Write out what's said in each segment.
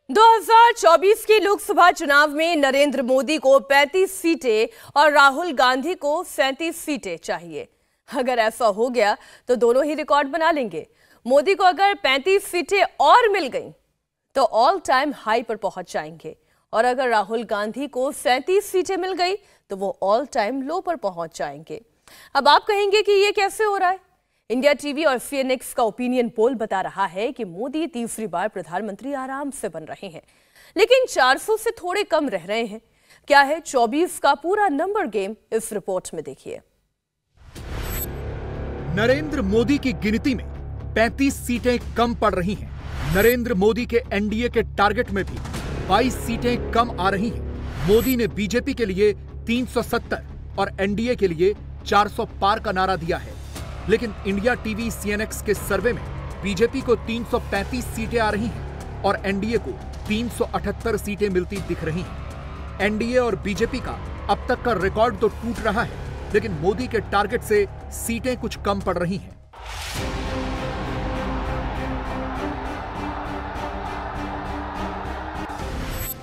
2024 के लोकसभा चुनाव में नरेंद्र मोदी को 35 सीटें और राहुल गांधी को 37 सीटें चाहिए। अगर ऐसा हो गया तो दोनों ही रिकॉर्ड बना लेंगे। मोदी को अगर 35 सीटें और मिल गईं तो ऑल टाइम हाई पर पहुंच जाएंगे, और अगर राहुल गांधी को 37 सीटें मिल गई तो वो ऑल टाइम लो पर पहुंच जाएंगे। अब आप कहेंगे कि ये कैसे हो रहा है? इंडिया टीवी और सीएनएक्स का ओपिनियन पोल बता रहा है कि मोदी तीसरी बार प्रधानमंत्री आराम से बन रहे हैं, लेकिन 400 से थोड़े कम रह रहे हैं। क्या है 24 का पूरा नंबर गेम, इस रिपोर्ट में देखिए। नरेंद्र मोदी की गिनती में 35 सीटें कम पड़ रही हैं। नरेंद्र मोदी के एनडीए के टारगेट में भी 22 सीटें कम आ रही हैं। मोदी ने बीजेपी के लिए 370 और एनडीए के लिए 400 पार का नारा दिया है, लेकिन इंडिया टीवी सीएनएक्स के सर्वे में बीजेपी को 335 सीटें आ रही हैं और एनडीए को 378 सीटें मिलती दिख रही हैं। एनडीए और बीजेपी का अब तक का रिकॉर्ड तो टूट रहा है, लेकिन मोदी के टारगेट से सीटें कुछ कम पड़ रही हैं।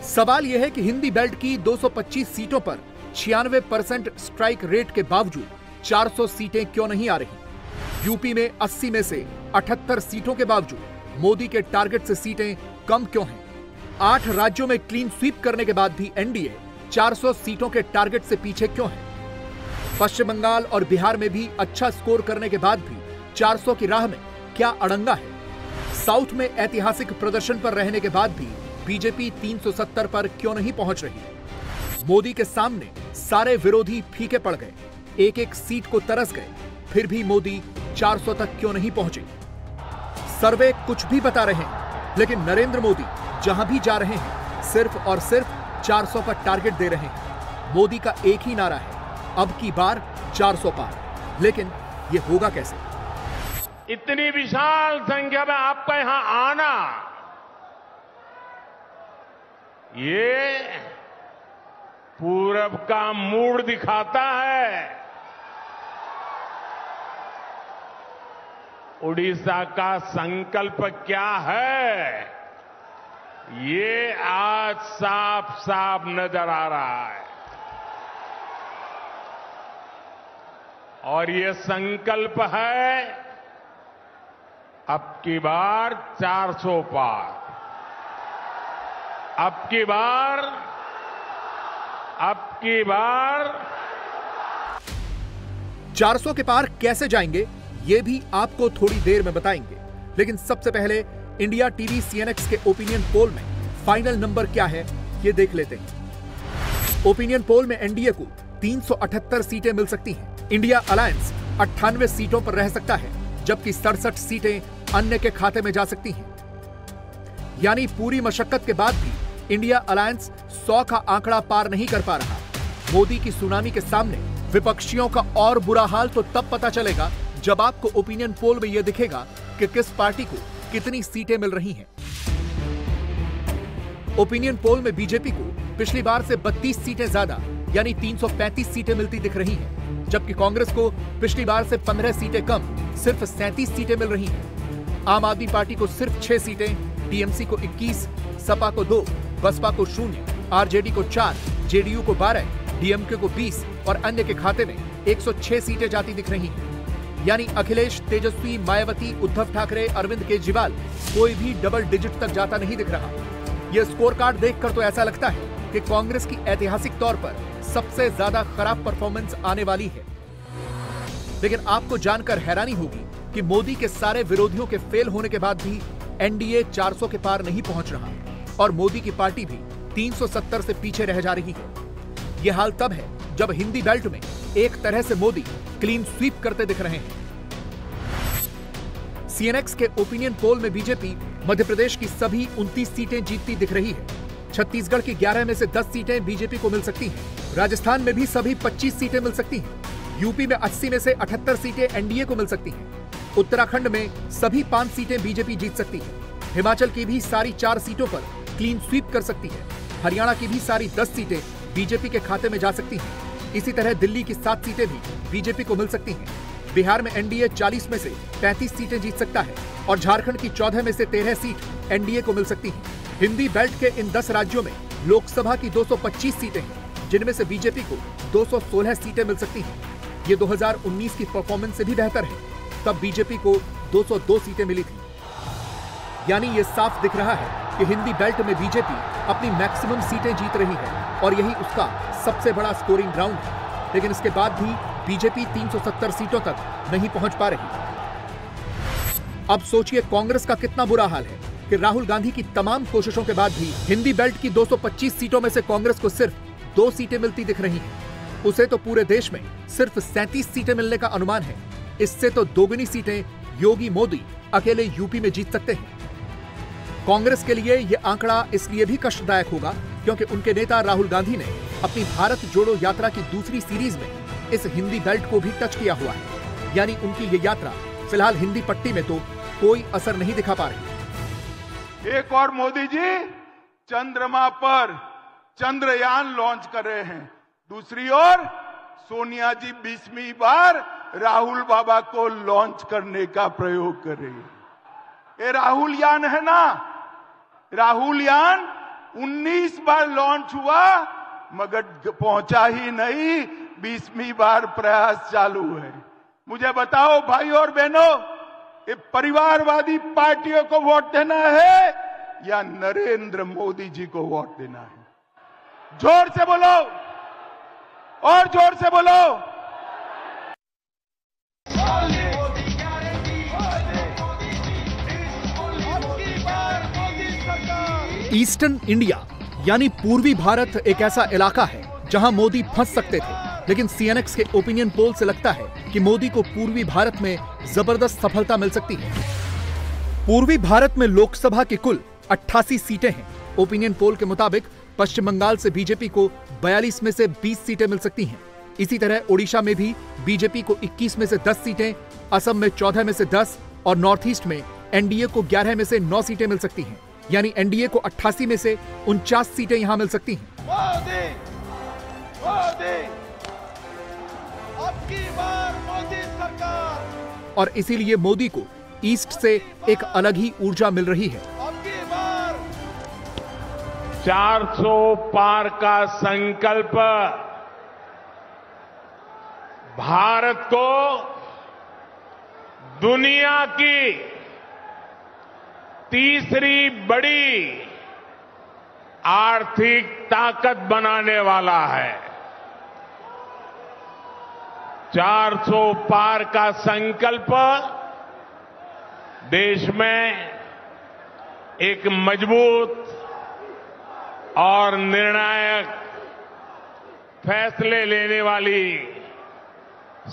सवाल यह है कि हिंदी बेल्ट की 225 सीटों पर 96% स्ट्राइक रेट के बावजूद 400 सीटें क्यों नहीं आ रही? यूपी में 80 में से 78 सीटों के बावजूद मोदी के टारगेट से सीटें कम क्यों हैं? 8 राज्यों में क्लीन स्वीप करने के बाद भी एनडीए 400 सीटों के टारगेट से पीछे क्यों है? पश्चिम बंगाल और बिहार में भी अच्छा स्कोर करने के बाद भी 400 की राह में क्या अड़ंगा है? साउथ में ऐतिहासिक प्रदर्शन पर रहने के बाद भी बीजेपी 370 पर क्यों नहीं पहुंच रही? मोदी के सामने सारे विरोधी फीके पड़ गए, एक एक सीट को तरस गए, फिर भी मोदी 400 तक क्यों नहीं पहुंचे? सर्वे कुछ भी बता रहे हैं, लेकिन नरेंद्र मोदी जहां भी जा रहे हैं सिर्फ और सिर्फ 400 का टारगेट दे रहे हैं। मोदी का एक ही नारा है, अब की बार 400 पार। लेकिन यह होगा कैसे? इतनी विशाल संख्या में आपका यहां आना, ये पूरब का मूड दिखाता है। उड़ीसा का संकल्प क्या है, ये आज साफ साफ नजर आ रहा है। और ये संकल्प है अब की बार 400 पार, अब की बार 400 के पार कैसे जाएंगे, ये भी आपको थोड़ी देर में बताएंगे। लेकिन सबसे पहले इंडिया टीवी सीएनएक्स के ओपिनियन पोल में फाइनल नंबर क्या है, ये देख लेते हैं। ओपिनियन पोल में एनडीए को 378 सीटें मिल सकती हैं। इंडिया अलायंस 98 सीटों पर रह सकता है, जबकि 67 सीटें अन्य के खाते में जा सकती हैं। यानी पूरी मशक्कत के बाद भी इंडिया अलायंस 100 का आंकड़ा पार नहीं कर पा रहा। मोदी की सुनामी के सामने विपक्षियों का और बुरा हाल तो तब पता चलेगा जब आपको ओपिनियन पोल में यह दिखेगा कि किस पार्टी को कितनी सीटें मिल रही हैं। ओपिनियन पोल में बीजेपी को पिछली बार से 32 सीटें ज्यादा यानी 335 सीटें मिलती दिख रही हैं, जबकि कांग्रेस को पिछली बार से 15 सीटें कम सिर्फ 37 सीटें मिल रही हैं। आम आदमी पार्टी को सिर्फ 6 सीटें, टीएमसी को 21, सपा को 2, बसपा को 0, आरजेडी को 4, जेडीयू को 12, डीएमके को 20 और अन्य के खाते में 106 सीटें जाती दिख रही हैं। यानी अखिलेश, तेजस्वी, मायावती, उद्धव ठाकरे, अरविंद केजरीवाल कोई भी डबल डिजिट तक जाता नहीं दिख रहा। यह स्कोर कार्ड देखकर तो ऐसा लगता है कि कांग्रेस की ऐतिहासिक तौर पर सबसे ज्यादा खराब परफॉर्मेंस आने वाली है। लेकिन आपको जानकर हैरानी होगी कि मोदी के सारे विरोधियों के फेल होने के बाद भी एनडीए 400 के पार नहीं पहुंच रहा और मोदी की पार्टी भी 370 से पीछे रह जा रही है। यह हाल तब है जब हिंदी बेल्ट में एक तरह से मोदी क्लीन स्वीप करते दिख रहे हैं। सीएनएक्स के ओपिनियन पोल में बीजेपी मध्य प्रदेश की सभी 29 सीटें जीतती दिख रही है। छत्तीसगढ़ की 11 में से 10 सीटें बीजेपी को मिल सकती हैं। राजस्थान में भी सभी 25 सीटें मिल सकती हैं। यूपी में 80 में से 78 सीटें एनडीए को मिल सकती हैं। उत्तराखंड में सभी 5 सीटें बीजेपी जीत सकती है। हिमाचल की भी सारी 4 सीटों पर क्लीन स्वीप कर सकती है। हरियाणा की भी सारी 10 सीटें बीजेपी के खाते में जा सकती हैं। इसी तरह दिल्ली की 7 सीटें भी बीजेपी को मिल सकती हैं। बिहार में एनडीए 40 में से 35 सीटें जीत सकता है और झारखंड की 14 में से 13 सीट एनडीए को मिल सकती हैं। हिंदी बेल्ट के इन 10 राज्यों में लोकसभा की 225 सीटें हैं, जिनमें से बीजेपी को 216 सीटें मिल सकती हैं। ये 2019 की परफॉर्मेंस से भी बेहतर है, तब बीजेपी को 202 सीटें मिली थी। यानी ये साफ दिख रहा है कि हिंदी बेल्ट में बीजेपी अपनी मैक्सिमम सीटें जीत रही है और यही उसका सबसे बड़ा स्कोरिंग ग्राउंड है। लेकिन इसके बाद भी बीजेपी 370 सीटों तक नहीं पहुंच पा रही। अब सोचिए कांग्रेस का कितना बुरा हाल है कि राहुल गांधी की तमाम कोशिशों के बाद भी हिंदी बेल्ट की 225 सीटों में से कांग्रेस को सिर्फ 2 सीटें मिलती दिख रही हैं। उसे तो पूरे देश में सिर्फ 37 सीटें मिलने का अनुमान है। इससे तो दोगुनी सीटें योगी मोदी अकेले यूपी में जीत सकते हैं। कांग्रेस के लिए यह आंकड़ा इसलिए भी कष्टदायक होगा क्योंकि उनके नेता राहुल गांधी ने अपनी भारत जोड़ो यात्रा की दूसरी सीरीज में इस हिंदी बेल्ट को भी टच किया हुआ है। यानी उनकी ये यात्रा फिलहाल हिंदी पट्टी में तो कोई असर नहीं दिखा पा रही। एक और मोदी जी चंद्रमा पर चंद्रयान लॉन्च कर रहे हैं, दूसरी ओर सोनिया जी 20वीं बार राहुल बाबा को लॉन्च करने का प्रयोग कर रही है। ये राहुल यान है ना, राहुल यान 19 बार लॉन्च हुआ मगर पहुंचा ही नहीं, 20वीं बार प्रयास चालू है। मुझे बताओ भाई और बहनों, ये परिवारवादी पार्टियों को वोट देना है या नरेंद्र मोदी जी को वोट देना है? जोर से बोलो और जोर से बोलो। ईस्टर्न इंडिया यानी पूर्वी भारत एक ऐसा इलाका है जहां मोदी फंस सकते थे, लेकिन सीएनएक्स के ओपिनियन पोल से लगता है कि मोदी को पूर्वी भारत में जबरदस्त सफलता मिल सकती है। पूर्वी भारत में लोकसभा की कुल 88 सीटें हैं। ओपिनियन पोल के मुताबिक पश्चिम बंगाल से बीजेपी को 42 में से 20 सीटें मिल सकती हैं। इसी तरह ओडिशा में भी बीजेपी को 21 में से 10 सीटें, असम में 14 में से 10 और नॉर्थ ईस्ट में एनडीए को 11 में से 9 सीटें मिल सकती हैं। यानी एनडीए को 88 में से 49 सीटें यहां मिल सकती हैं। मोदी, मोदी, अब की बार मोदी सरकार। और इसीलिए मोदी को ईस्ट से एक अलग ही ऊर्जा मिल रही है। 400 पार का संकल्प भारत को दुनिया की तीसरी बड़ी आर्थिक ताकत बनाने वाला है। 400 पार का संकल्प देश में एक मजबूत और निर्णायक फैसले लेने वाली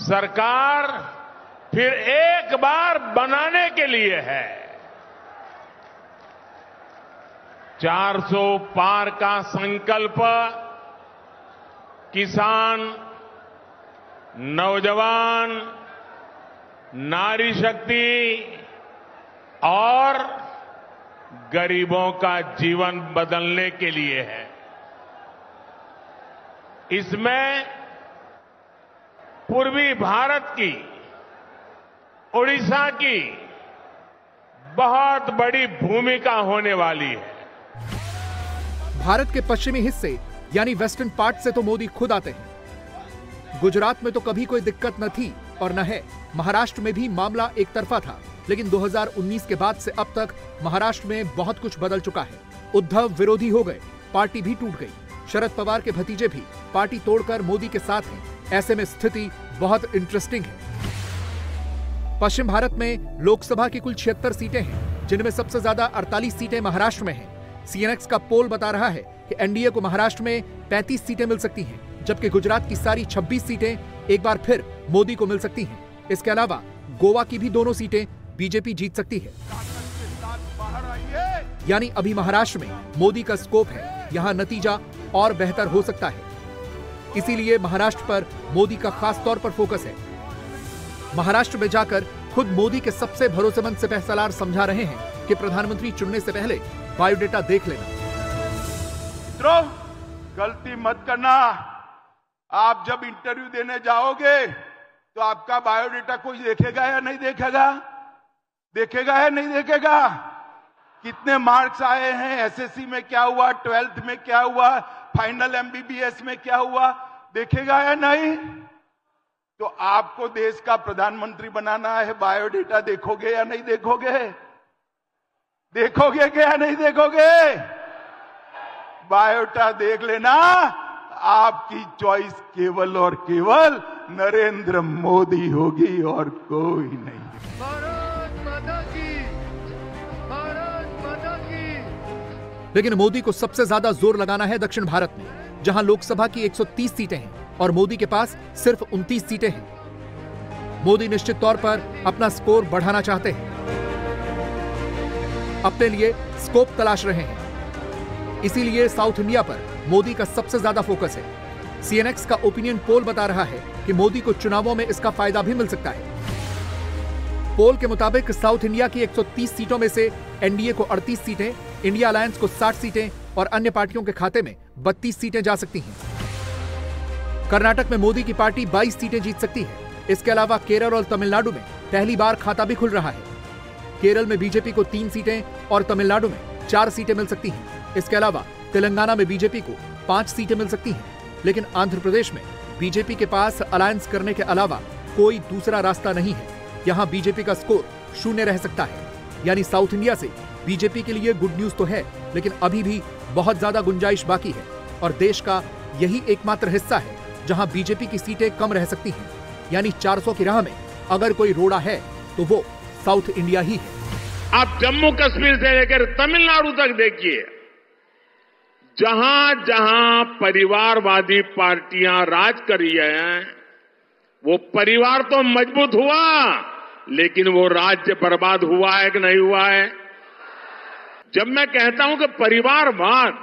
सरकार फिर एक बार बनाने के लिए है। 400 पार का संकल्प किसान, नौजवान, नारी शक्ति और गरीबों का जीवन बदलने के लिए है। इसमें पूर्वी भारत की, ओडिशा की बहुत बड़ी भूमिका होने वाली है। भारत के पश्चिमी हिस्से यानी वेस्टर्न पार्ट से तो मोदी खुद आते हैं। गुजरात में तो कभी कोई दिक्कत न थी और न है। महाराष्ट्र में भी मामला एक तरफा था, लेकिन 2019 के बाद से अब तक महाराष्ट्र में बहुत कुछ बदल चुका है। उद्धव विरोधी हो गए, पार्टी भी टूट गई। शरद पवार के भतीजे भी पार्टी तोड़कर मोदी के साथ हैं। ऐसे में स्थिति बहुत इंटरेस्टिंग है। पश्चिम भारत में लोकसभा की कुल 76 सीटें हैं, जिनमें सबसे ज्यादा 48 सीटें महाराष्ट्र में हैं। सीएनएक्स का पोल बता रहा है कि एनडीए को महाराष्ट्र में 35 सीटें मिल सकती हैं, जबकि गुजरात की सारी 26 सीटें एक बार फिर मोदी को मिल सकती हैं। इसके अलावा गोवा की भी दोनों सीटें बीजेपी जीत सकती है। यानी अभी महाराष्ट्र में मोदी का स्कोप है, यहां नतीजा और बेहतर हो सकता है। इसीलिए महाराष्ट्र पर मोदी का खास तौर पर फोकस है। महाराष्ट्र में जाकर खुद मोदी के सबसे भरोसेमंद सिपहसालार समझा रहे हैं कि प्रधानमंत्री चुनने से पहले बायोडेटा देख लेना। मित्रों, गलती मत करना। आप जब इंटरव्यू देने जाओगे तो आपका बायोडेटा कोई देखेगा या नहीं देखेगा? देखेगा या नहीं देखेगा? कितने मार्क्स आए हैं, एसएससी में क्या हुआ, 12th में क्या हुआ, फाइनल एमबीबीएस में क्या हुआ, देखेगा या नहीं? तो आपको देश का प्रधानमंत्री बनाना है, बायोडेटा देखोगे या नहीं देखोगे? देखोगे क्या नहीं देखोगे? बायोडेटा देख लेना। आपकी चॉइस केवल और केवल नरेंद्र मोदी होगी और कोई नहीं। भारत माता की, भारत माता की। लेकिन मोदी को सबसे ज्यादा जोर लगाना है दक्षिण भारत में, जहां लोकसभा की 130 सीटें हैं और मोदी के पास सिर्फ 29 सीटें हैं। मोदी निश्चित तौर पर अपना स्कोर बढ़ाना चाहते हैं, अपने लिए स्कोप तलाश रहे हैं। इसीलिए साउथ इंडिया पर मोदी का सबसे ज्यादा फोकस है। सीएनएक्स का ओपिनियन पोल बता रहा है कि मोदी को चुनावों में इसका फायदा भी मिल सकता है। पोल के मुताबिक साउथ इंडिया की 130 सीटों में से एनडीए को 38 सीटें, इंडिया अलायंस को 60 सीटें और अन्य पार्टियों के खाते में 32 सीटें जा सकती हैं। कर्नाटक में मोदी की पार्टी 22 सीटें जीत सकती है। इसके अलावा केरल और तमिलनाडु में पहली बार खाता भी खुल रहा है। केरल में बीजेपी को 3 सीटें और तमिलनाडु में 4 सीटें मिल सकती हैं। इसके अलावा तेलंगाना में बीजेपी को 5 सीटें मिल सकती हैं। लेकिन आंध्र प्रदेश में बीजेपी के पास अलायंस करने के अलावा कोई दूसरा रास्ता नहीं है। यहाँ बीजेपी का स्कोर 0 रह सकता है। यानी साउथ इंडिया से बीजेपी के लिए गुड न्यूज तो है, लेकिन अभी भी बहुत ज्यादा गुंजाइश बाकी है और देश का यही एकमात्र हिस्सा है जहां बीजेपी की सीटें कम रह सकती हैं। यानी 400 की राह में अगर कोई रोड़ा है तो वो साउथ इंडिया ही है। आप जम्मू कश्मीर से लेकर तमिलनाडु तक देखिए, जहां जहां परिवारवादी पार्टियां राज कर रही हैं, वो परिवार तो मजबूत हुआ, लेकिन वो राज्य बर्बाद हुआ है कि नहीं हुआ है? जब मैं कहता हूं कि परिवारवाद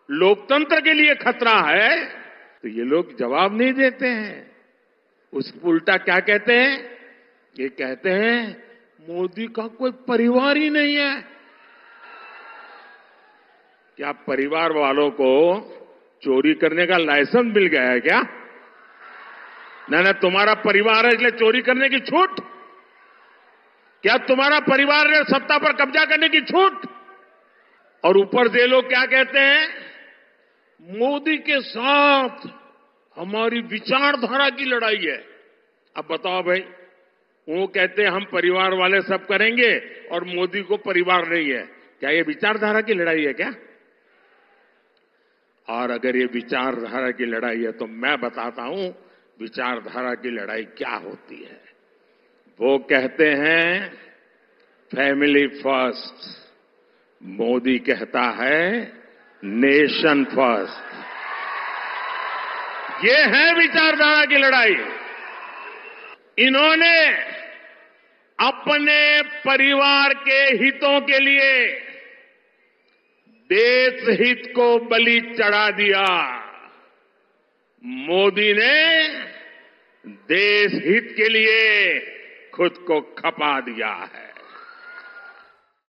लोकतंत्र के लिए खतरा है, तो ये लोग जवाब नहीं देते हैं। उस उल्टा क्या कहते हैं? ये कहते हैं मोदी का कोई परिवार ही नहीं है। क्या परिवार वालों को चोरी करने का लाइसेंस मिल गया है क्या? ना तुम्हारा परिवार है इसलिए चोरी करने की छूट? क्या तुम्हारा परिवार है सत्ता पर कब्जा करने की छूट? और ऊपर से लोग क्या कहते हैं? मोदी के साथ हमारी विचारधारा की लड़ाई है। अब बताओ भाई, वो कहते हैं हम परिवार वाले सब करेंगे और मोदी को परिवार नहीं है। क्या ये विचारधारा की लड़ाई है क्या? और अगर ये विचारधारा की लड़ाई है तो मैं बताता हूं विचारधारा की लड़ाई क्या होती है। वो कहते हैं फैमिली फर्स्ट, मोदी कहता है नेशन फर्स्ट। ये है विचारधारा की लड़ाई। इन्होंने अपने परिवार के हितों के लिए देश हित को बलि चढ़ा दिया। मोदी ने देश हित के लिए खुद को खपा दिया है।